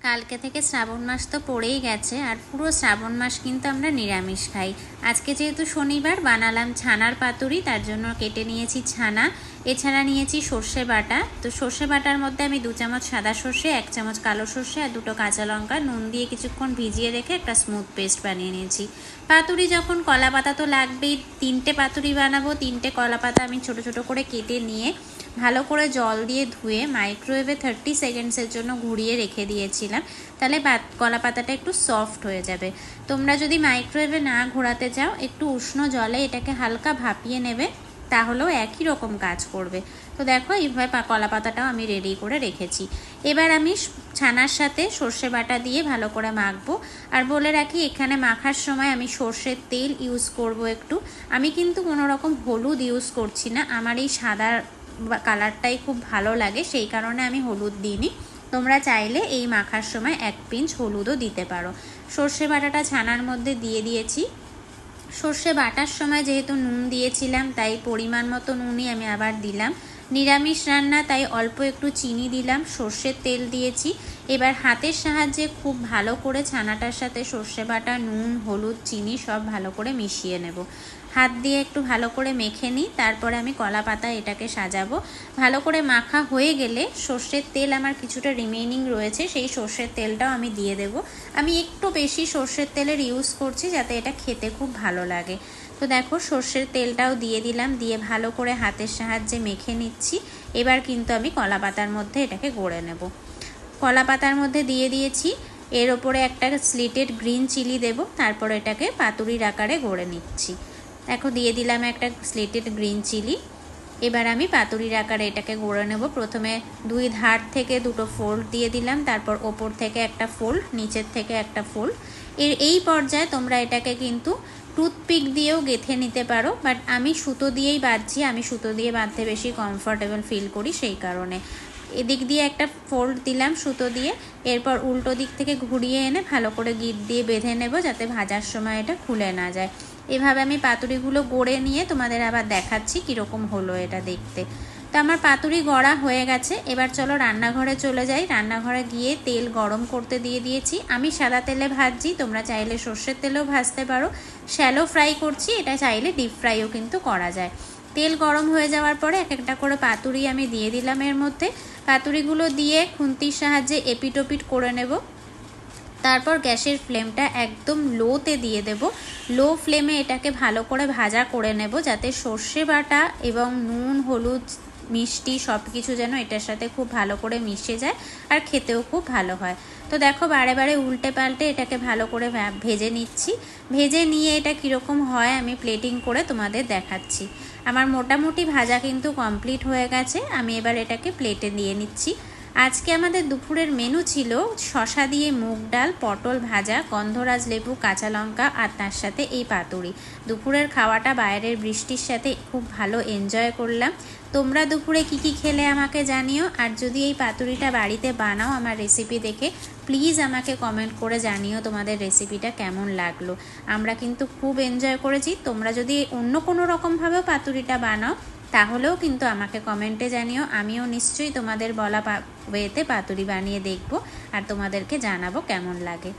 কালকে থেকে শ্রাবণ মাস তো পড়েই গেছে, আর পুরো শ্রাবণ মাস কিন্তু আমরা নিরামিষ খাই। আজকে যেহেতু শনিবার বানালাম ছানার পাতুরি, তার জন্য কেটে নিয়েছি ছানা, এছাড়া নিয়েছি সর্ষে বাটা। তো সর্ষে বাটার মধ্যে আমি 2 চামচ সাদা সর্ষে, 1 চামচ কালো সর্ষে আর 2টো কাঁচা লঙ্কা নুন দিয়ে কিছুক্ষণ ভিজিয়ে রেখে একটা স্মুথ পেস্ট বানিয়ে নিয়েছি। পাতুরি যখন কলা পাতা তো লাগবেই, 3টে পাতুরি বানাবো। 3টে কলা পাতা আমি ছোট ছোট করে কেটে নিয়ে ভালো করে জল দিয়ে ধুয়ে মাইক্রোওয়েভে 30 সেকেন্ডসের জন্য ঘুরিয়ে রেখে দিয়েছিলাম, তাহলে কলা পাতাটা একটু সফট হয়ে যাবে। তোমরা যদি মাইক্রোওয়েভে না ঘোরাতে চাও, একটু উষ্ণ জলে এটাকে হালকা ভাপিয়ে নেবে, তাহলেও একই রকম কাজ করবে। তো দেখো এইভাবে কলা পাতাটাও আমি রেডি করে রেখেছি। এবার আমি ছানার সাথে সর্ষে বাটা দিয়ে ভালো করে মাখবো। আর বলে রাখি, এখানে মাখার সময় আমি সর্ষের তেল ইউজ করব একটু। আমি কিন্তু কোনো রকম হলুদ ইউজ করছি না, আমার এই সাদা কালারটাই খুব ভালো লাগে, সেই কারণে আমি হলুদ দিইনি। তোমরা চাইলে এই মাখার সময় 1 পিঞ্চ হলুদও দিতে পারো। সর্ষে বাটাটা ছানার মধ্যে দিয়ে দিয়েছি। সর্ষে বাটার সময় যেহেতু নুন দিয়েছিলাম, তাই পরিমাণ মতো নুনই আমি আবার দিলাম। নিরামিষ রান্না, তাই অল্প একটু চিনি দিলাম, সর্ষের তেল দিয়েছি। এবার হাতের সাহায্যে খুব ভালো করে ছানাটার সাথে সর্ষে বাটা, নুন, হলুদ, চিনি সব ভালো করে মিশিয়ে নেব। হাত দিয়ে একটু ভালো করে মেখে নিই, তারপরে আমি কলা পাতায় এটাকে সাজাবো। ভালো করে মাখা হয়ে গেলে সর্ষের তেল আমার কিছুটা রিমেইনিং রয়েছে, সেই সর্ষের তেলটাও আমি দিয়ে দেব। আমি একটু বেশি সর্ষের তেলের ইউজ করছি, যাতে এটা খেতে খুব ভালো লাগে। তো দেখো সর্ষের তেলটাও দিয়ে দিলাম, দিয়ে ভালো করে হাতের সাহায্যে মেখে নিচ্ছি। এবার কিন্তু আমি কলা পাতার মধ্যে এটাকে গড়ে নেব। কলা পাতার মধ্যে দিয়ে দিয়েছি, এর ওপরে একটা স্লিটেড গ্রিন চিলি দেব, তারপর এটাকে পাতুরির আকারে গড়ে নিচ্ছি। দেখো দিয়ে দিলাম একটা স্লিটেড গ্রিন চিলি। এবার আমি পাতুরির আকারে এটাকে গড়ে নেব। প্রথমে 2 ধার থেকে 2টো ফোল্ড দিয়ে দিলাম, তারপর ওপর থেকে একটা ফোল্ড, নিচের থেকে একটা ফোল্ড। এই পর্যায়ে তোমরা এটাকে কিন্তু টুথপিক দিয়েও গেঁথে নিতে পারো, বাট আমি সুতো দিয়েই বাঁধছি। আমি সুতো দিয়ে বাঁধতে বেশি কমফোর্টেবল ফিল করি, সেই কারণে এদিক দিয়ে একটা ফোল্ড দিলাম সুতো দিয়ে। এরপর উল্টো দিক থেকে ঘুরিয়ে এনে ভালো করে গিট দিয়ে বেঁধে নেব, যাতে ভাজার সময় এটা খুলে না যায়। এভাবে আমি পাতুরিগুলো গড়ে নিয়ে তোমাদের আবার দেখাচ্ছি কীরকম হলো এটা দেখতে। তো আমার পাতুরি গড়া হয়ে গেছে। এবার চলো রান্নাঘরে চলে যাই। রান্নাঘরে গিয়ে তেল গরম করতে দিয়ে দিয়েছি। আমি সাদা তেলে ভাজছি, তোমরা চাইলে সর্ষের তেলেও ভাজতে পারো। শ্যালো ফ্রাই করছি, এটা চাইলে ডিপ ফ্রাইও কিন্তু করা যায়। তেল গরম হয়ে যাওয়ার পরে এক একটা করে পাতুরি আমি দিয়ে দিলাম এর মধ্যে। পাতুরিগুলো দিয়ে খুন্তির সাহায্যে এপিটোপিট করে নেব। তারপর গ্যাসের ফ্লেমটা একদম লোতে দিয়ে দেব। লো ফ্লেমে এটাকে ভালো করে ভাজা করে নেব, যাতে সর্ষে বাটা এবং নুন, হলুদ, মিষ্টি সব কিছু যেন এটার সাথে খুব ভালো করে মিশে যায়, আর খেতেও খুব ভালো হয়। তো দেখো বারে বারে উল্টে পাল্টে এটাকে ভালো করে ভেজে নিচ্ছি। ভেজে নিয়ে এটা কীরকম হয় আমি প্লেটিং করে তোমাদের দেখাচ্ছি। আমার মোটামুটি ভাজা কিন্তু কমপ্লিট হয়ে গেছে। আমি এবার এটাকে প্লেটে দিয়ে নিচ্ছি। আজকে আমাদের দুপুরের মেনু ছিল শসা দিয়ে মুগ ডাল, পটল ভাজা, গন্ধরাজ লেবু, কাঁচা লঙ্কা আর তার সাথে এই পাতুরি। দুপুরের খাওয়াটা বাইরের বৃষ্টির সাথে খুব ভালো এনজয় করলাম। তোমরা দুপুরে কি কি খেলে আমাকে জানিও, আর যদি এই পাতুরিটা বাড়িতে বানাও আমার রেসিপি দেখে, প্লিজ আমাকে কমেন্ট করে জানিও তোমাদের রেসিপিটা কেমন লাগলো। আমরা কিন্তু খুব এনজয় করেছি। তোমরা যদি অন্য কোনো রকমভাবেও পাতুরিটা বানাও, তাহলেও কিন্তু আমাকে কমেন্টে জানিও। আমিও নিশ্চয়ই তোমাদের বলা ওয়েতে পাতুরি বানিয়ে দেখব, আর তোমাদেরকে জানাবো কেমন লাগে।